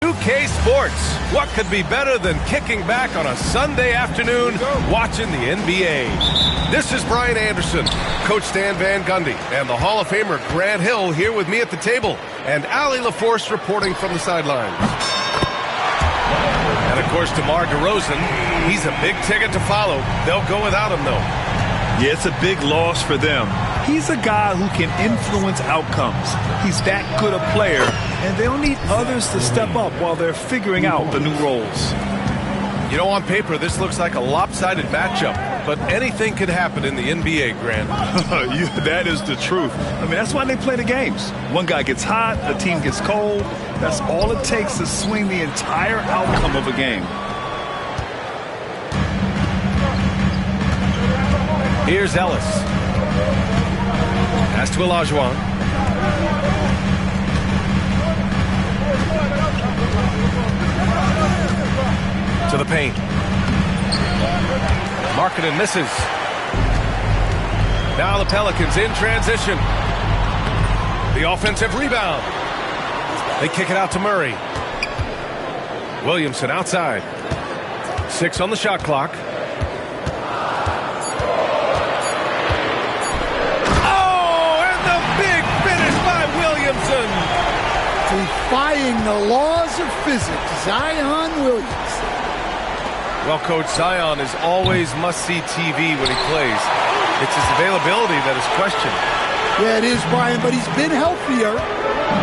2K Sports. What could be better than kicking back on a Sunday afternoon watching the NBA? This is Brian Anderson, Coach Stan Van Gundy, and the Hall of Famer Grant Hill here with me at the table, and Allie LaForce reporting from the sidelines. And, of course, DeMar DeRozan, he's a big ticket to follow. They'll go without him, though. Yeah, it's a big loss for them. He's a guy who can influence outcomes. He's that good a player, and they'll need others to step up while they're figuring out the new roles. You know, on paper, this looks like a lopsided matchup, but anything could happen in the NBA, Grant. That is the truth. I mean, that's why they play the games. One guy gets hot, a team gets cold. That's all it takes to swing the entire outcome of a game. Here's Ellis. Pass to Olajuwon. To the paint. Markkanen misses. Now the Pelicans in transition. The offensive rebound. They kick it out to Murray. Williamson outside. 6 on the shot clock. Defying the laws of physics, Zion Williamson. Well, Coach, Zion is always must-see TV when he plays. It's his availability that is questioned. Yeah, it is, Brian, but he's been healthier.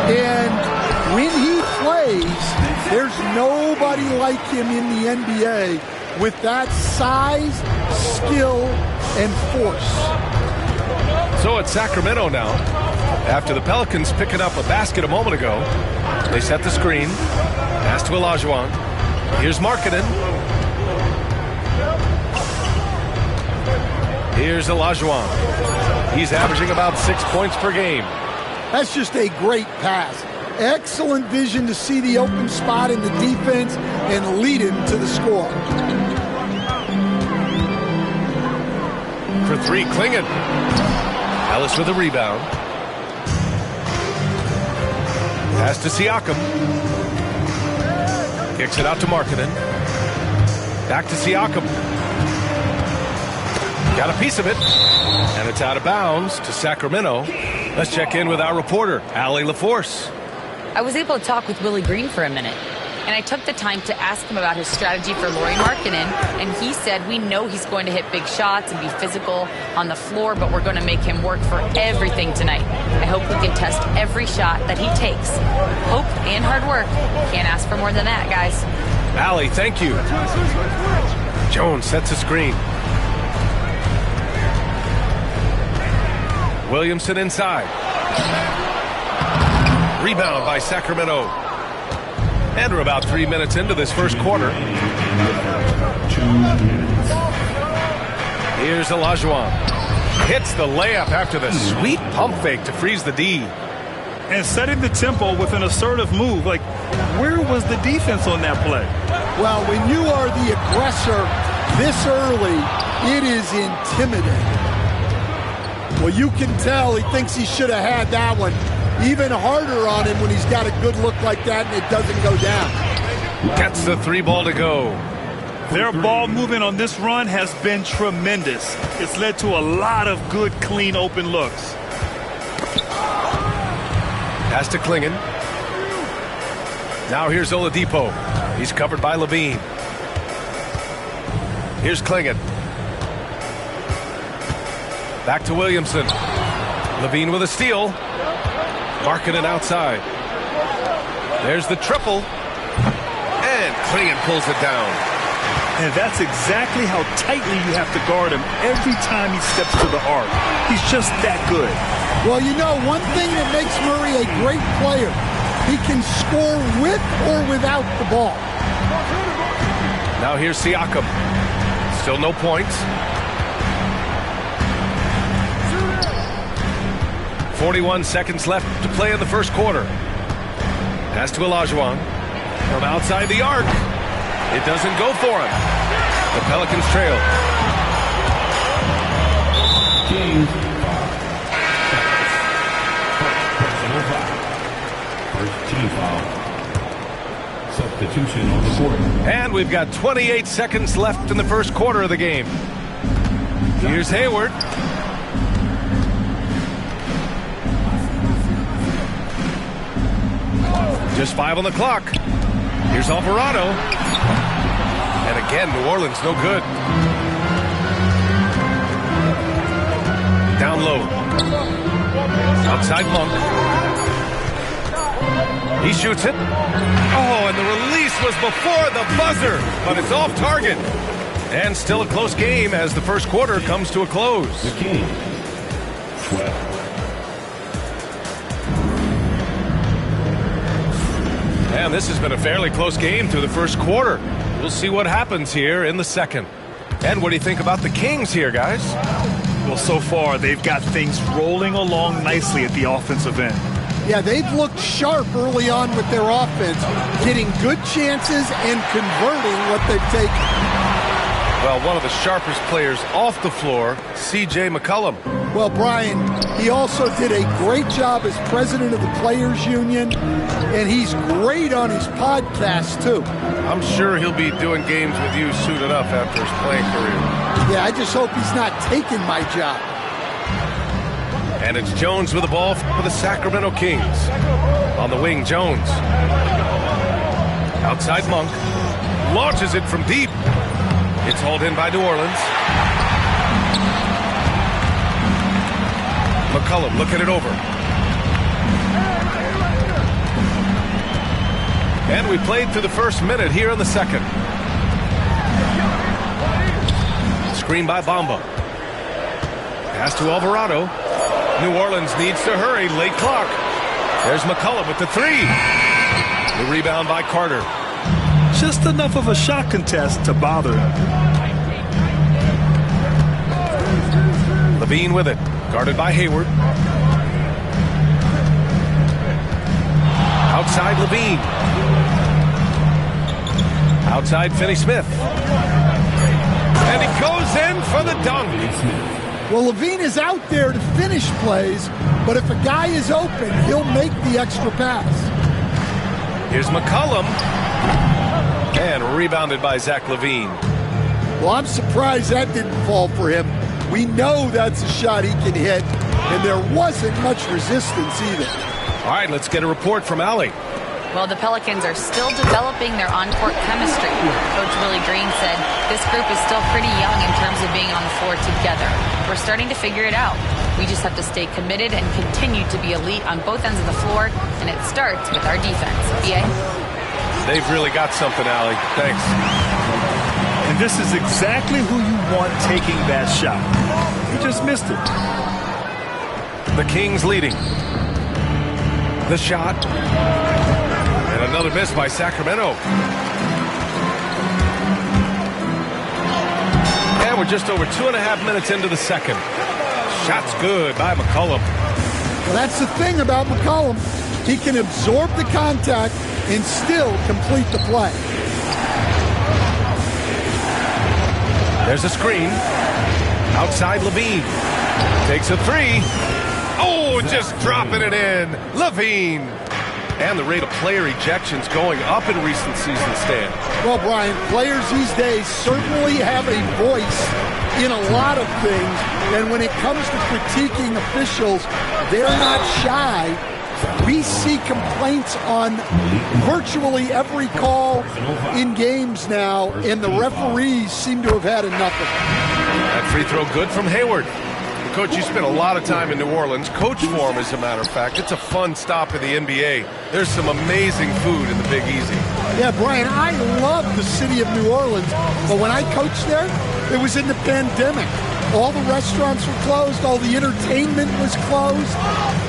And when he plays, there's nobody like him in the NBA with that size, skill, and force. So it's Sacramento now. After the Pelicans picking up a basket a moment ago, they set the screen. Pass to Olajuwon. Here's Markkanen. Here's Olajuwon. He's averaging about 6 points per game. That's just a great pass. Excellent vision to see the open spot in the defense and lead him to the score. For 3, Klingon. Ellis with a rebound. Pass to Siakam. Kicks it out to Markkanen. Back to Siakam. Got a piece of it. And it's out of bounds to Sacramento. Let's check in with our reporter, Allie LaForce. I was able to talk with Willie Green for a minute. And I took the time to ask him about his strategy for Lauri Markkanen, and he said, we know he's going to hit big shots and be physical on the floor, but we're going to make him work for everything tonight. I hope we can test every shot that he takes. Hope and hard work. Can't ask for more than that, guys. Allie, thank you. Jones sets a screen. Williamson inside. Rebound by Sacramento. And we're about 3 minutes into this first quarter. Here's Olajuwon. Hits the layup after the sweet pump fake to freeze the D. And setting the tempo with an assertive move. Like, where was the defense on that play? Well, when you are the aggressor this early, it is intimidating. Well, you can tell he thinks he should have had that one. Even harder on him when he's got a good look like that and it doesn't go down. Gets the 3 ball to go. Their ball movement on this run has been tremendous. It's led to a lot of good, clean, open looks. Pass to Klingon. Now here's Oladipo. He's covered by Levine. Here's Klingon. Back to Williamson. Levine with a steal. Markkanen outside. There's the triple. And Klingon pulls it down. And that's exactly how tightly you have to guard him every time he steps to the arc. He's just that good. Well, you know, one thing that makes Murray a great player, he can score with or without the ball. Now here's Siakam. Still no points. 41 seconds left to play in the first quarter. Pass to Olajuwon. From outside the arc. It doesn't go for him. The Pelicans trail. King. Personal foul. First team foul. So substitution on the court. And we've got 28 seconds left in the first quarter of the game. Here's Hayward. Just 5 on the clock. Here's Alvarado. And again, New Orleans no good. Down low. Outside Monk. He shoots it. Oh, and the release was before the buzzer, but it's off target. And still a close game as the first quarter comes to a close. The King, 12. And this has been a fairly close game through the first quarter. We'll see what happens here in the second. And what do you think about the Kings here, guys? Well, so far, they've got things rolling along nicely at the offensive end. Yeah, they've looked sharp early on with their offense, getting good chances and converting what they've taken. Well, one of the sharpest players off the floor, C.J. McCollum. Well, Brian, he also did a great job as president of the Players Union, and he's great on his podcast, too. I'm sure he'll be doing games with you suited up after his playing career. Yeah, I just hope he's not taking my job. And it's Jones with the ball for the Sacramento Kings. On the wing, Jones. Outside Monk. Launches it from deep. It's hauled in by New Orleans. McCollum looking it over. And we played through the first minute here in the second. Screen by Bamba. Pass to Alvarado. New Orleans needs to hurry. Late clock. There's McCollum with the three. The rebound by Carter. Just enough of a shot contest to bother him. Levine with it. Guarded by Hayward. Outside Levine. Outside Finney-Smith. And he goes in for the dunk. Well, Levine is out there to finish plays, but if a guy is open, he'll make the extra pass. Here's McCollum. And rebounded by Zach LaVine. Well, I'm surprised that didn't fall for him. We know that's a shot he can hit, and there wasn't much resistance either. All right, let's get a report from Allie. Well, the Pelicans are still developing their on-court chemistry. Coach Willie Green said this group is still pretty young in terms of being on the floor together. We're starting to figure it out. We just have to stay committed and continue to be elite on both ends of the floor, and it starts with our defense. BA? They've really got something, Allie. Thanks. And this is exactly who you want taking that shot. You just missed it. The Kings leading. The shot. And another miss by Sacramento. And we're just over 2.5 minutes into the second. Shot's good by McCollum. Well, that's the thing about McCollum. He can absorb the contact and still complete the play. There's a screen. Outside Levine. Takes a three. Oh, just dropping it in. Levine. And the rate of player ejections going up in recent seasons, Stan. Well, Brian, players these days certainly have a voice in a lot of things. And when it comes to critiquing officials, they're not shy. We see complaints on virtually every call in games now, and the referees seem to have had enough of it. That free throw good from Hayward. Coach, you spent a lot of time in New Orleans. Coach form, as a matter of fact. It's a fun stop in the NBA. There's some amazing food in the Big Easy. Yeah, Brian, I love the city of New Orleans, but when I coached there, it was in the pandemic. All the restaurants were closed. All the entertainment was closed.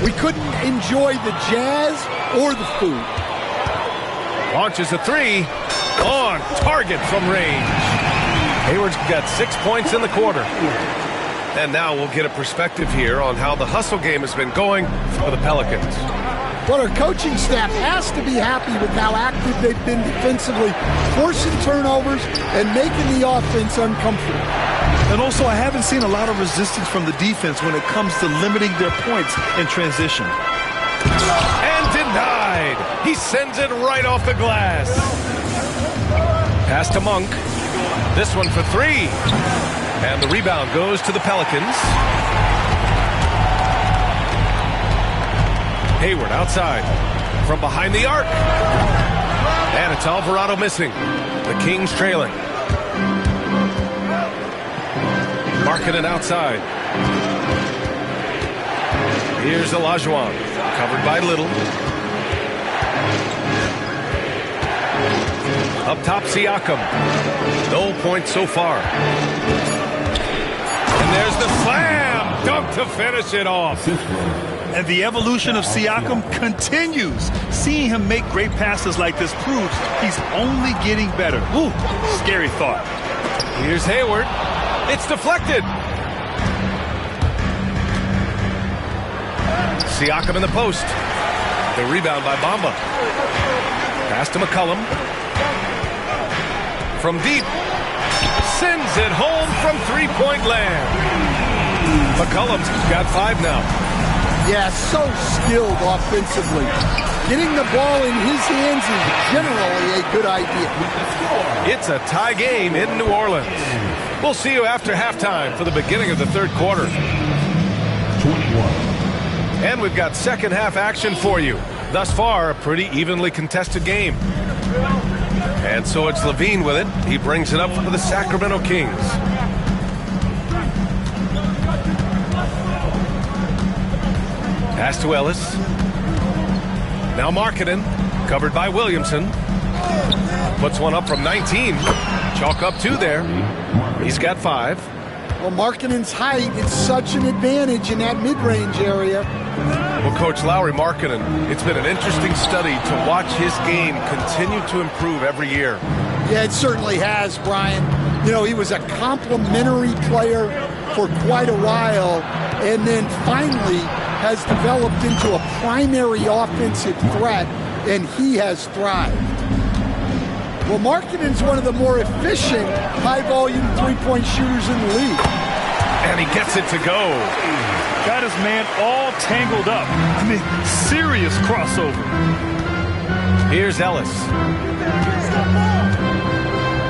We couldn't enjoy the jazz or the food. Launches a three. On target from range. Hayward's got 6 points in the quarter. And now we'll get a perspective here on how the hustle game has been going for the Pelicans. Well, our coaching staff has to be happy with how active they've been defensively, forcing turnovers and making the offense uncomfortable. And also, I haven't seen a lot of resistance from the defense when it comes to limiting their points in transition. And denied. He sends it right off the glass. Pass to Monk. This one for three. And the rebound goes to the Pelicans. Hayward outside. From behind the arc. And it's Alvarado missing. The Kings trailing. Markkanen outside. Here's Olajuwon. Covered by Little. Up top, Siakam. No points so far. And there's the slam dunk to finish it off. And the evolution of Siakam continues. Seeing him make great passes like this proves he's only getting better. Ooh, scary thought. Here's Hayward. It's deflected. Siakam in the post. The rebound by Bamba. Pass to McCollum. From deep. Sends it home from three-point land. McCollum's got 5 now. Yeah, so skilled offensively. Getting the ball in his hands is generally a good idea. It's a tie game in New Orleans. We'll see you after halftime for the beginning of the third quarter. 21. And we've got second half action for you. Thus far, a pretty evenly contested game. And so it's Levine with it. He brings it up for the Sacramento Kings. Pass to Ellis. Now Markkanen, covered by Williamson. Puts one up from 19. Chalk up 2 there. He's got 5. Well, Markkanen's height is such an advantage in that mid-range area. Well, Coach Lauri Markkanen, it's been an interesting study to watch his game continue to improve every year. Yeah, it certainly has, Brian. You know, he was a complimentary player for quite a while, and then finally has developed into a primary offensive threat, and he has thrived. Well, Markkanen's one of the more efficient high-volume three-point shooters in the league. And he gets it to go. Got his man all tangled up. I mean, serious crossover. Here's Ellis.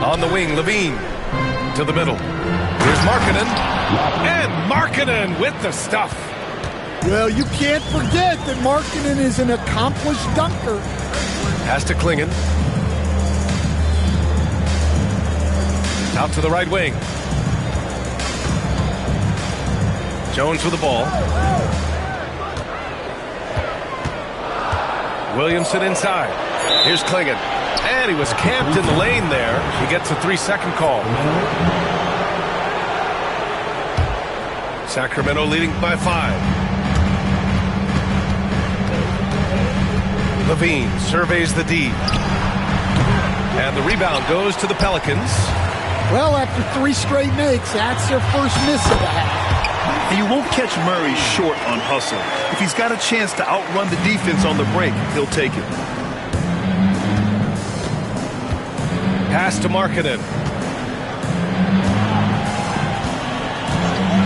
On the wing, Levine. To the middle. Here's Markkanen. And Markkanen with the stuff. Well, you can't forget that Markkanen is an accomplished dunker. Pass to Klingon. Out to the right wing. Jones with the ball. Williamson inside. Here's Klingon. And he was camped in the lane there. He gets a 3-second call. Sacramento leading by 5. Levine surveys the D. And the rebound goes to the Pelicans. Well, after 3 straight makes, that's their first miss of the half. And you won't catch Murray short on hustle. If he's got a chance to outrun the defense on the break, he'll take it. Pass to Markkanen.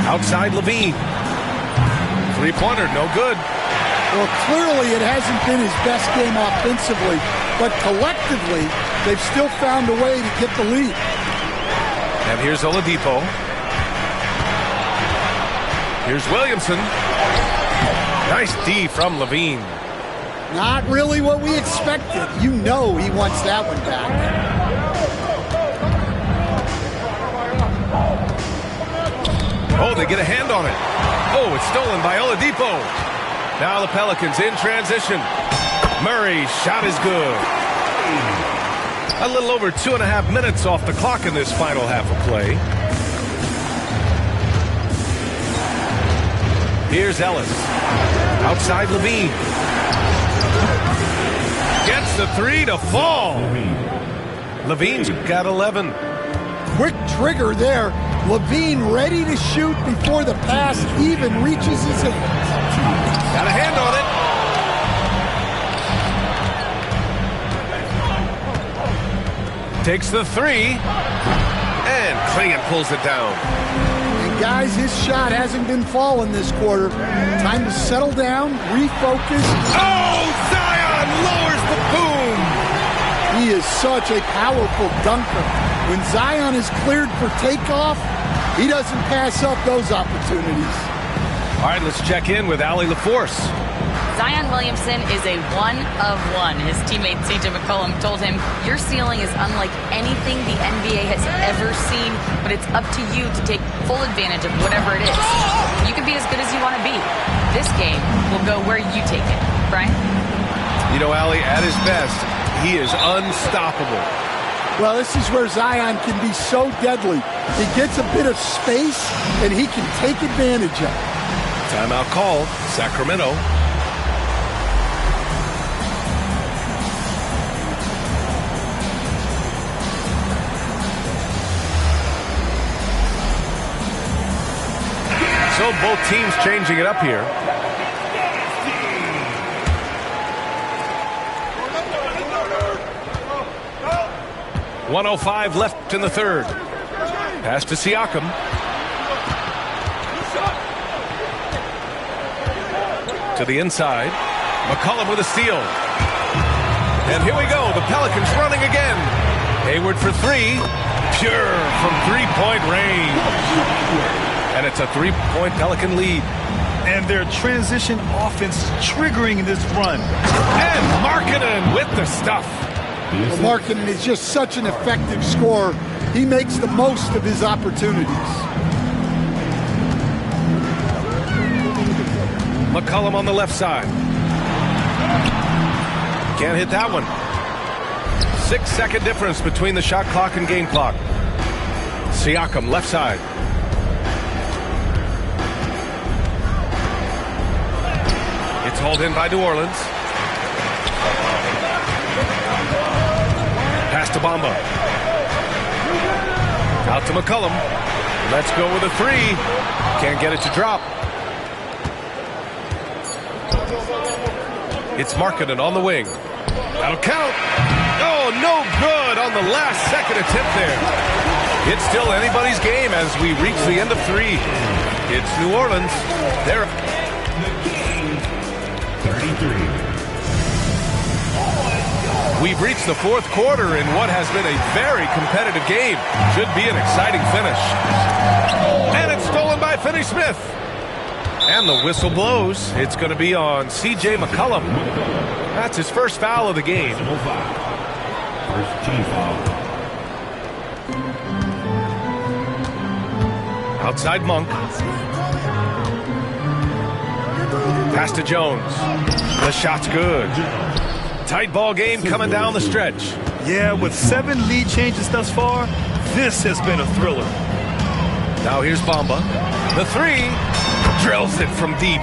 Outside Levine. Three-pointer, no good. Well, clearly it hasn't been his best game offensively, but collectively, they've still found a way to get the lead. And here's Oladipo. Here's Williamson. Nice D from Levine. Not really what we expected. You know he wants that one back. Oh, they get a hand on it. Oh, it's stolen by Oladipo. Now the Pelicans in transition. Murray's shot is good. A little over 2.5 minutes off the clock in this final half of play. Here's Ellis. Outside Levine. Gets the 3 to fall. Levine's got 11. Quick trigger there. Levine ready to shoot before the pass even reaches his hand. Got a hand on it. Takes the 3. And Klingon pulls it down. And guys, his shot hasn't been falling this quarter. Time to settle down, refocus. Oh, Zion lowers the boom. He is such a powerful dunker. When Zion is cleared for takeoff, he doesn't pass up those opportunities. All right, let's check in with Allie LaForce. Zion Williamson is a one-of-one. His teammate C.J. McCollum told him, your ceiling is unlike anything the NBA has ever seen, but it's up to you to take full advantage of whatever it is. You can be as good as you want to be. This game will go where you take it. Brian? You know, Allie, at his best, he is unstoppable. Well, this is where Zion can be so deadly. He gets a bit of space, and he can take advantage of it. Timeout called, Sacramento. So both teams changing it up here. .105 left in the third. Pass to Siakam. To the inside. McCollum with a steal. And here we go. The Pelicans running again. Hayward for three. Pure from three-point range. And it's a three-point Pelican lead. And their transition offense triggering this run. And Markkanen with the stuff. Well, Markkanen is just such an effective scorer. He makes the most of his opportunities. McCollum on the left side. Can't hit that one. 6-second difference between the shot clock and game clock. Siakam, left side. It's hauled in by New Orleans. Pass to Bamba. Out to McCollum. Let's go with a three. Can't get it to drop. It's Markkanen on the wing. That'll count. Oh, no good on the last second attempt there. It's still anybody's game as we reach the end of three. It's New Orleans. They're 33. We've reached the fourth quarter in what has been a very competitive game. Should be an exciting finish. And it's stolen by Finney-Smith. And the whistle blows. It's going to be on C.J. McCollum. That's his first foul of the game. First team foul. Outside Monk. Pass to Jones. The shot's good. Tight ball game coming down the stretch. Yeah, with 7 lead changes thus far, this has been a thriller. Now here's Bamba. The three. Drills it from deep.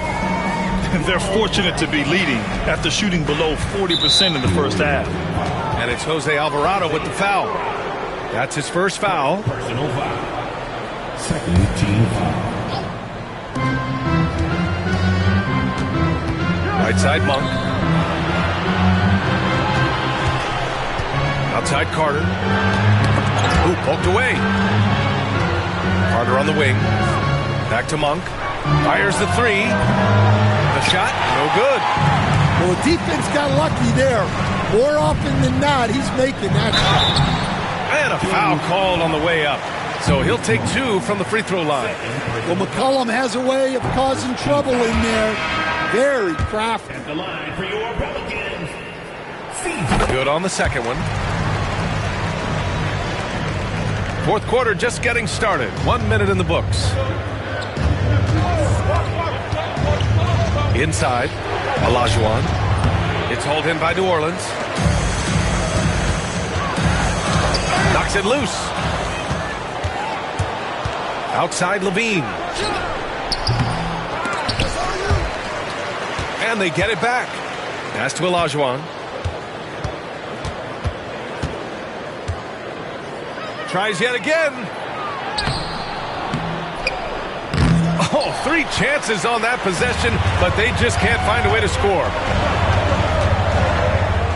They're fortunate to be leading after shooting below 40% in the first half. And it's Jose Alvarado with the foul. That's his first foul. Personal foul. Second team foul. Right side Monk. Outside Carter. Ooh, poked away. Carter on the wing. Back to Monk. Fires the three. The shot, no good. Well, the defense got lucky there. More often than not, he's making that shot. And a foul called on the way up. So he'll take 2 from the free throw line. Well, McCollum has a way of causing trouble in there. Very crafty. At the line for your Pelicans. Good on the second one. Fourth quarter just getting started. 1 minute in the books. Inside, Olajuwon. It's hauled in by New Orleans. Knocks it loose. Outside Levine. And they get it back. Pass to Olajuwon. Tries yet again. Oh, 3 chances on that possession, but they just can't find a way to score.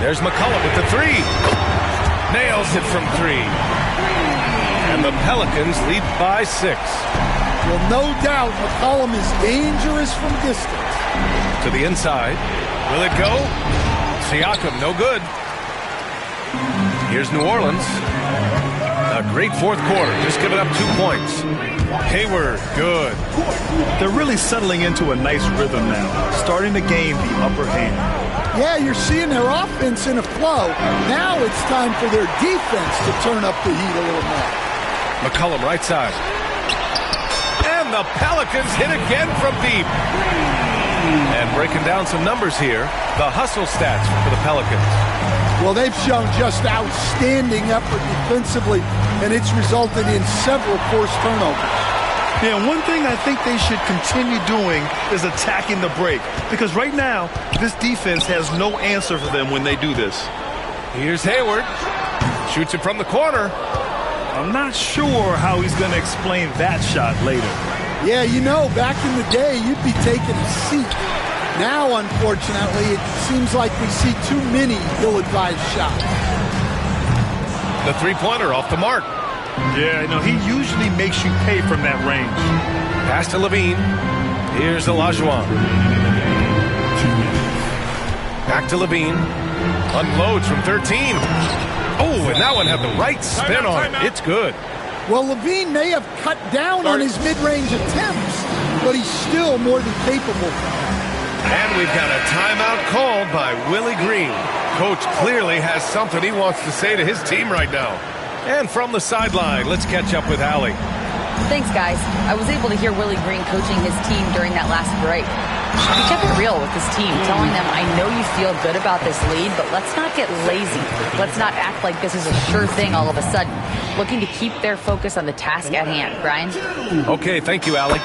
There's McCollum with the three. Nails it from 3. And the Pelicans lead by 6. Well, no doubt McCollum is dangerous from distance. To the inside. Will it go? Siakam, no good. Here's New Orleans. A great fourth quarter, just giving up 2 points. Hayward, good. They're really settling into a nice rhythm now, starting to gain the upper hand. Yeah, you're seeing their offense in a flow. Now it's time for their defense to turn up the heat a little more. McCollum, right side. And the Pelicans hit again from deep. And breaking down some numbers here, the hustle stats for the Pelicans. Well, they've shown just outstanding effort defensively, and it's resulted in several forced turnovers. Yeah, one thing I think they should continue doing is attacking the break. Because right now, this defense has no answer for them when they do this. Here's Hayward. Shoots it from the corner. I'm not sure how he's going to explain that shot later. Yeah, you know, back in the day, you'd be taking a seat. Now, unfortunately, it seems like we see too many ill-advised shots. The three-pointer off the mark. Yeah, no, he usually makes you pay from that range. Pass to Levine. Here's Olajuwon. Back to Levine. Unloads from 13. Oh, and that one had the right spin on it. It's good. Well, Levine may have cut down on his mid-range attempts, but he's still more than capable. And we've got a timeout called by Willie Green. Coach clearly has something he wants to say to his team right now. And from the sideline, let's catch up with Allie. Thanks, guys. I was able to hear Willie Green coaching his team during that last break. He kept it real with his team, telling them, I know you feel good about this lead, but let's not get lazy. Let's not act like this is a sure thing all of a sudden. Looking to keep their focus on the task at hand. Brian? Okay, thank you, Allie.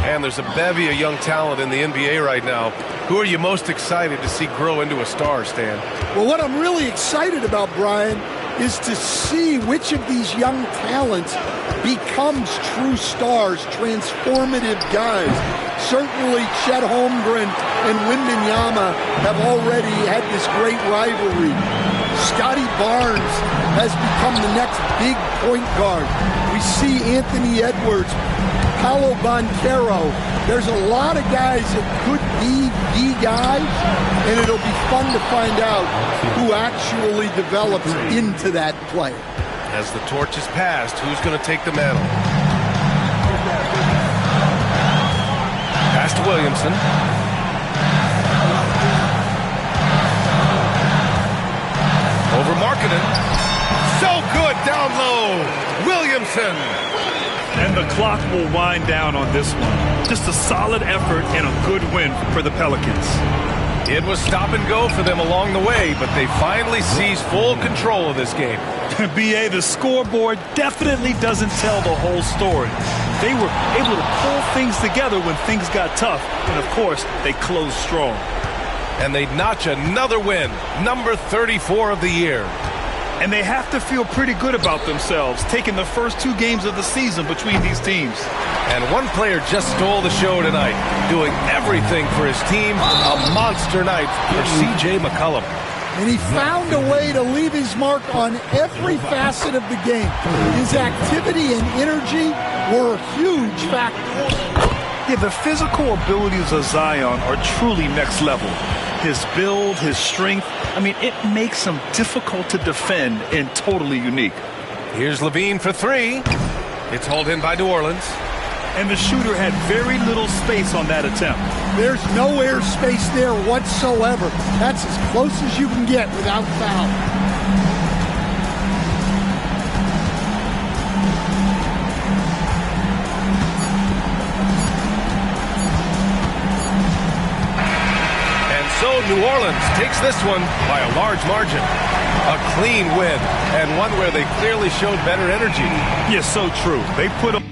And there's a bevy of young talent in the NBA right now. Who are you most excited to see grow into a star, Stan? Well, what I'm really excited about, Brian, is to see which of these young talents becomes true stars, transformative guys. Certainly, Chet Holmgren and Wembanyama have already had this great rivalry. Scotty Barnes has become the next big point guard. We see Anthony Edwards, Paolo Banchero. There's a lot of guys that could be the guys, and it'll be fun to find out who actually develops into that player. As the torch is passed, who's going to take the mantle? Pass to Williamson. Over Markkanen. So good down low. Williamson. And the clock will wind down on this one. Just a solid effort and a good win for the Pelicans. It was stop and go for them along the way, but they finally seized full control of this game. B.A., the scoreboard definitely doesn't tell the whole story. They were able to pull things together when things got tough, and of course, they closed strong. And they notch another win, number 34 of the year. And they have to feel pretty good about themselves, taking the first 2 games of the season between these teams. And one player just stole the show tonight, doing everything for his team. A monster night for C.J. McCollum. And he found a way to leave his mark on every facet of the game. His activity and energy were a huge factor. Yeah, the physical abilities of Zion are truly next level. His build, his strength, I mean, it makes him difficult to defend and totally unique. Here's Levine for 3. It's hauled in by New Orleans. And the shooter had very little space on that attempt. There's no air space there whatsoever. That's as close as you can get without foul. And so New Orleans takes this one by a large margin. A clean win, and one where they clearly showed better energy. Yes, so true. They put up